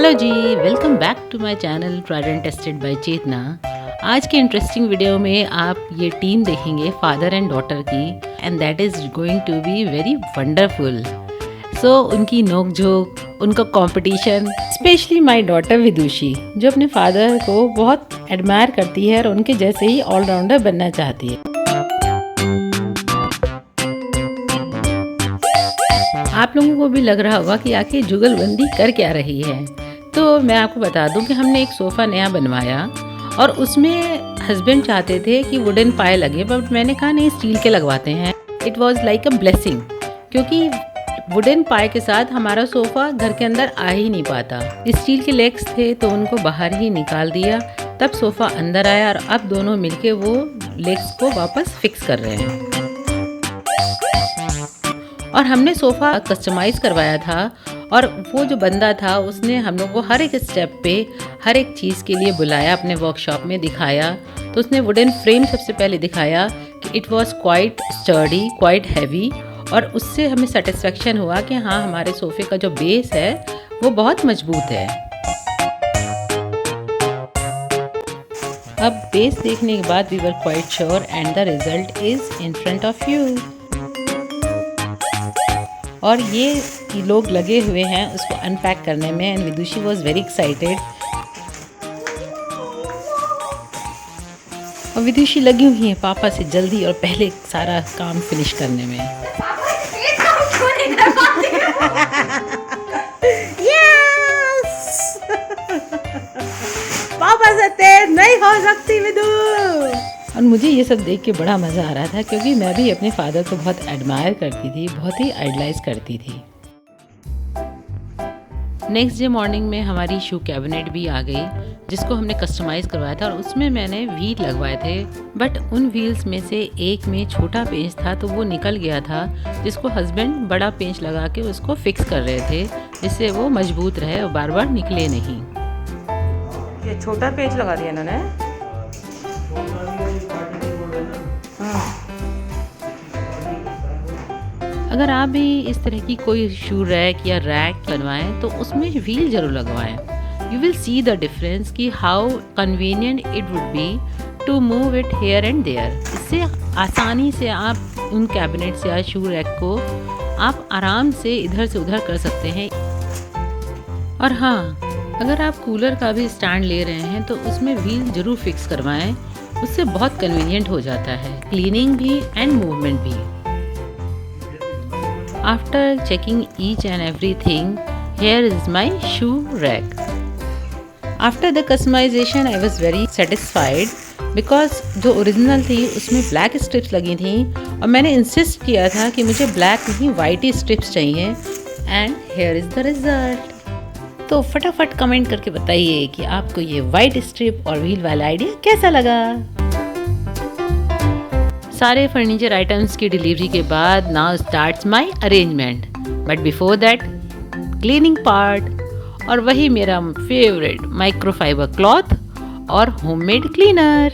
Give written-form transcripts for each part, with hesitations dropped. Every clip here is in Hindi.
Hello ji, welcome back to my channel tried and tested by Chetna. आज के इंटरेस्टिंग वीडियो में आप ये टीम देखेंगे फादर एंड डॉटर की, and that is going to be very wonderful. So उनकी नोक-झोंक, उनका competition, specially my daughter Vidushi जो अपने फादर को बहुत एडमायर करती है और उनके जैसे ही ऑलराउंडर बनना चाहती है। आप लोगों को भी लग रहा होगा कि आखिर जुगलबंदी कर क्या रही है, तो मैं आपको बता दूं कि हमने एक सोफ़ा नया बनवाया और उसमें हस्बैंड चाहते थे कि वुडन पाए लगे, बट मैंने कहा नहीं, स्टील के लगवाते हैं। It was like a blessing, क्योंकि वुडन पाए के साथ हमारा सोफ़ा घर के अंदर आ ही नहीं पाता। स्टील के लेग्स थे तो उनको बाहर ही निकाल दिया, तब सोफ़ा अंदर आया और अब दोनों मिलके वो लेग्स को वापस फिक्स कर रहे हैं। और हमने सोफ़ा कस्टमाइज़ करवाया था और वो जो बंदा था उसने हम लोग को हर एक स्टेप पे हर एक चीज़ के लिए बुलाया, अपने वर्कशॉप में दिखाया। तो उसने वुडन फ्रेम सबसे पहले दिखाया कि it was quite sturdy, quite heavy, और उससे हमें सेटिस्फेक्शन हुआ कि हाँ, हमारे सोफ़े का जो बेस है वो बहुत मजबूत है। अब बेस देखने के बाद we were quite sure and the result is in front of you. और ये लोग लगे हुए हैं उसको अनपैक करने में, and Vidushi was very excited. और विदुषी लगी हुई है पापा से जल्दी और पहले सारा काम फिनिश करने में। यस! पापा से तेज नहीं हो सकती विदु। और मुझे ये सब देख के बड़ा मज़ा आ रहा था, क्योंकि मैं भी अपने फादर को बहुत एडमायर करती थी, बहुत ही आइडलाइज करती थी। नेक्स्ट डे मॉर्निंग में हमारी शू कैबिनेट भी आ गई, जिसको हमने कस्टमाइज़ करवाया था, और उसमें मैंने व्हील लगवाए थे। बट उन व्हील्स में से एक में छोटा पेंच था तो वो निकल गया था, जिसको हस्बैंड बड़ा पेंच लगा के उसको फिक्स कर रहे थे, जिससे वो मजबूत रहे और बार बार निकले नहीं। ये छोटा पेंच लगा दिया इन्होंने। अगर आप भी इस तरह की कोई शू रैक या रैक बनवाएं तो उसमें व्हील जरूर लगवाएं। You will see the difference कि how convenient it would be to move it here and there. इससे आसानी से आप उन कैबिनेट्स या शू रैक को आप आराम से इधर से उधर कर सकते हैं। और हाँ, अगर आप कूलर का भी स्टैंड ले रहे हैं तो उसमें व्हील जरूर फिक्स करवाएं, उससे बहुत कन्वीनियंट हो जाता है, क्लीनिंग भी एंड मूवमेंट भी। After checking each and everything, here is my shoe rack. After the customization, I was very satisfied because जो ओरिजिनल थी उसमें ब्लैक स्ट्रिप्स लगी थी, और मैंने इंसिस्ट किया था कि मुझे ब्लैक नहीं वाइट ही स्ट्रिप्स चाहिए, and here is the result. तो फटाफट कमेंट करके बताइए कि आपको ये वाइट स्ट्रिप और व्हील वाला आइडिया कैसा लगा। सारे फर्नीचर आइटम्स की डिलीवरी के बाद now starts my arrangement, but before that cleaning part, और वही मेरा फेवरेट माइक्रोफाइबर क्लॉथ और होममेड क्लीनर।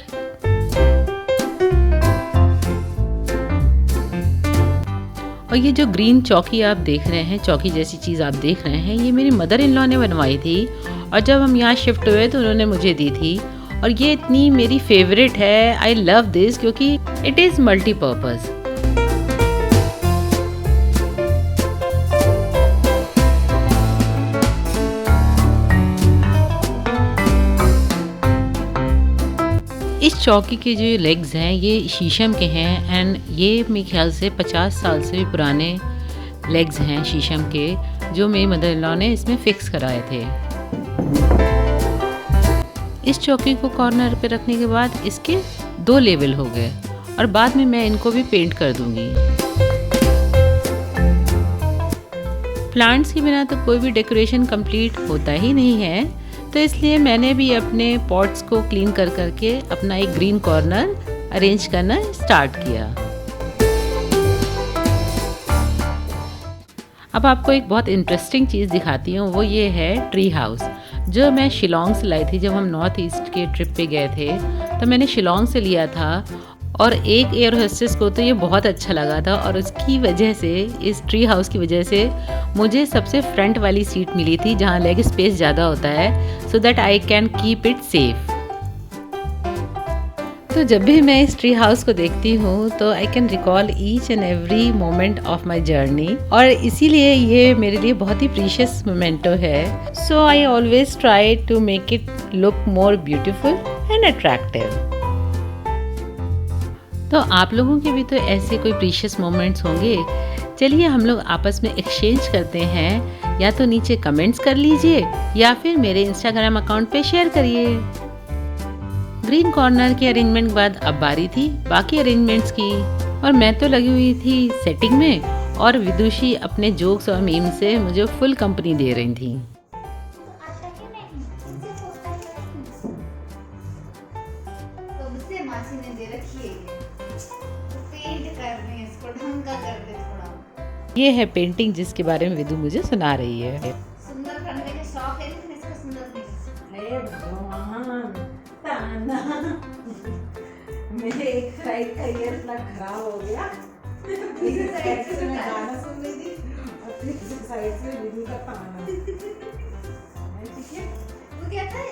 और ये जो ग्रीन चौकी आप देख रहे हैं, चौकी जैसी चीज़ आप देख रहे हैं, ये मेरी मदर इन लॉ ने बनवाई थी, और जब हम यहाँ शिफ्ट हुए तो उन्होंने मुझे दी थी, और ये इतनी मेरी फेवरेट है। आई लव दिस क्योंकि इट इज़ मल्टीपर्पज़। इस चौकी के जो लेग्स हैं ये शीशम के हैं, एंड ये मेरे ख्याल से 50 साल से भी पुराने लेग्स हैं शीशम के, जो मेरी मदर इन लॉ ने इसमें फिक्स कराए थे। इस चौकी को कॉर्नर पे रखने के बाद इसके 2 लेवल हो गए, और बाद में मैं इनको भी पेंट कर दूंगी। प्लांट्स के बिना तो कोई भी डेकोरेशन कंप्लीट होता ही नहीं है, तो इसलिए मैंने भी अपने पॉट्स को क्लीन कर करके अपना एक ग्रीन कॉर्नर अरेंज करना स्टार्ट किया। अब आपको एक बहुत इंटरेस्टिंग चीज़ दिखाती हूँ, वो ये है ट्री हाउस, जो मैं शिलोंग से लाई थी। जब हम नॉर्थ ईस्ट के ट्रिप पे गए थे तो मैंने शिलोंग से लिया था, और एक एयर होस्टेस को तो ये बहुत अच्छा लगा था और उसकी वजह से, इस ट्री हाउस की वजह से मुझे सबसे फ्रंट वाली सीट मिली थी जहाँ लेग स्पेस ज़्यादा होता है, so that I can keep it safe. तो जब भी मैं इस ट्री हाउस को देखती हूँ तो I can recall each and every moment of my journey, और इसीलिए ये मेरे लिए बहुत ही प्रीशियस मोमेंटो है। So I always try to make it look more beautiful and attractive. तो आप लोगों के भी तो ऐसे कोई प्रीशियस मोमेंट्स होंगे। चलिए हम लोग आपस में एक्सचेंज करते हैं, या तो नीचे कमेंट्स कर लीजिए या फिर मेरे इंस्टाग्राम अकाउंट पे शेयर करिए। ग्रीन कॉर्नर के अरेंजमेंट के बाद अब बारी थी बाकी अरेंजमेंट्स की, और मैं तो लगी हुई थी सेटिंग में, और विदुषी अपने जोक्स और मीम से मुझे फुल कंपनी दे रही थी। ये है पेंटिंग जिसके बारे में विदु मुझे सुना रही है। सुंदर करने के शौक है, लेकिन इसको सुंदर नहीं। मेरे एक साइड का ईयर इतना खराब हो गया, दूसरी साइड से मैं गाना सुन रही थी और तीसरी साइड से विदु का ताना। ठीक है, वो कहता है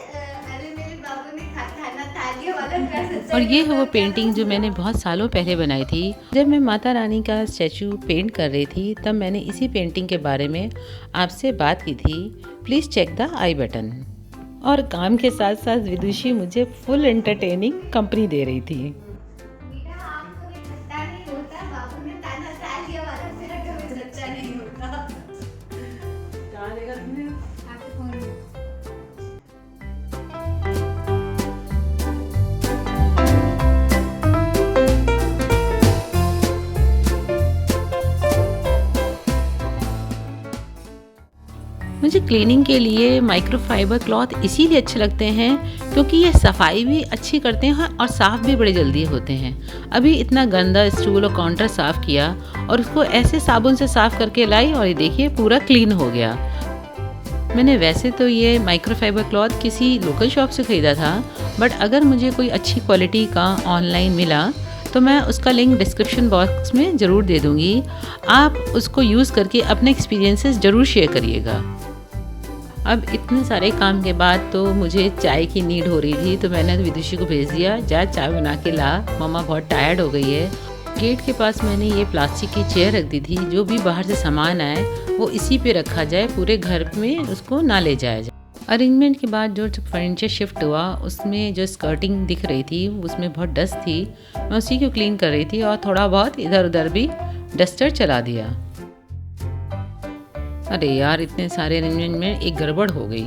अरे मेरे बाबू ने खाना थालियों वाला ड्रेस। और ये है वो पेंटिंग जो मैंने बहुत सालों पहले बनाई थी। जब मैं माता रानी का स्टैचू पेंट कर रही थी तब मैंने इसी पेंटिंग के बारे में आपसे बात की थी। Please check the I button. और काम के साथ साथ विदुषी मुझे फुल एंटरटेनिंग कंपनी दे रही थी। बेटा आपको भी खट्टा नहीं होता, बाबू ने ताना थालियों वाला, मेरा कभी सच्चा नहीं होता। कहाँ लेगा तुमने? आपके फोन में। मुझे क्लीनिंग के लिए माइक्रोफाइबर क्लॉथ इसीलिए अच्छे लगते हैं क्योंकि ये सफाई भी अच्छी करते हैं और साफ़ भी बड़े जल्दी होते हैं। अभी इतना गंदा स्टूल और काउंटर साफ़ किया और उसको ऐसे साबुन से साफ़ करके लाई और ये देखिए पूरा क्लीन हो गया। मैंने वैसे तो ये माइक्रोफाइबर क्लॉथ किसी लोकल शॉप से ख़रीदा था, बट अगर मुझे कोई अच्छी क्वालिटी का ऑनलाइन मिला तो मैं उसका लिंक डिस्क्रिप्शन बॉक्स में ज़रूर दे दूँगी। आप उसको यूज़ करके अपने एक्सपीरियंसेस ज़रूर शेयर करिएगा। अब इतने सारे काम के बाद तो मुझे चाय की नीड हो रही थी, तो मैंने विदुषी को भेज दिया, जा चाय बना के ला, मम्मा बहुत टायर्ड हो गई है। गेट के पास मैंने ये प्लास्टिक की चेयर रख दी थी, जो भी बाहर से सामान आए वो इसी पे रखा जाए, पूरे घर में उसको ना ले जाया जाए। अरेंजमेंट के बाद जो फर्नीचर शिफ्ट हुआ उसमें जो स्कर्टिंग दिख रही थी उसमें बहुत डस्ट थी, मैं उसी को क्लीन कर रही थी और थोड़ा बहुत इधर उधर भी डस्टर चला दिया। अरे यार, इतने सारे अरेंजमेंट में एक गड़बड़ हो गई।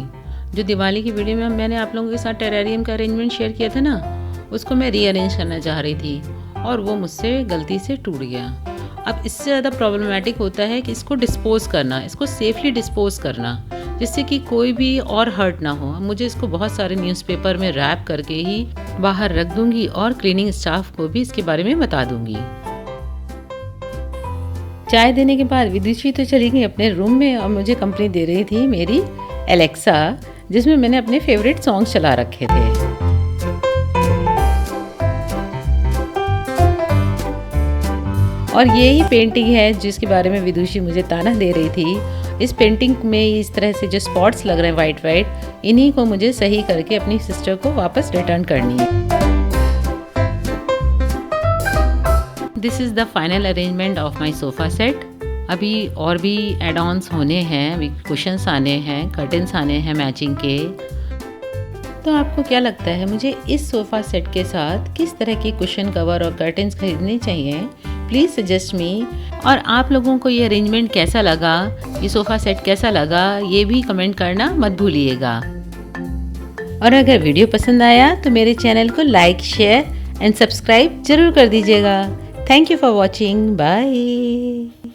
जो दिवाली की वीडियो में मैंने आप लोगों के साथ टेरेरियम का अरेंजमेंट शेयर किया था ना, उसको मैं रीअरेंज करना चाह रही थी और वो मुझसे गलती से टूट गया। अब इससे ज़्यादा प्रॉब्लमेटिक होता है कि इसको डिस्पोज़ करना, इसको सेफली डिस्पोज़ करना, जिससे कि कोई भी और हर्ट ना हो। मुझे इसको बहुत सारे न्यूज़पेपर में रैप करके ही बाहर रख दूँगी और क्लीनिंग स्टाफ को भी इसके बारे में बता दूँगी। चाय देने के बाद विदुषी तो चली गई अपने रूम में और मुझे कंपनी दे रही थी मेरी एलेक्सा, जिसमें मैंने अपने फेवरेट सॉन्ग्स चला रखे थे। और यही पेंटिंग है जिसके बारे में विदुषी मुझे ताना दे रही थी। इस पेंटिंग में इस तरह से जो स्पॉट्स लग रहे हैं वाइट वाइट, इन्हीं को मुझे सही करके अपनी सिस्टर को वापस रिटर्न करनी है। This is the final arrangement of my sofa set. अभी और भी एड ऑन्स होने हैं, अभी कुशन्स आने हैं, कर्टन्स आने हैं मैचिंग के। तो आपको क्या लगता है मुझे इस सोफ़ा सेट के साथ किस तरह के कुशन कवर और कर्टन्स खरीदने चाहिए? Please suggest me. और आप लोगों को ये अरेंजमेंट कैसा लगा, ये सोफ़ा सेट कैसा लगा, ये भी कमेंट करना मत भूलिएगा। और अगर वीडियो पसंद आया तो मेरे चैनल को लाइक, शेयर एंड सब्सक्राइब ज़रूर कर दीजिएगा। Thank you for watching. Bye.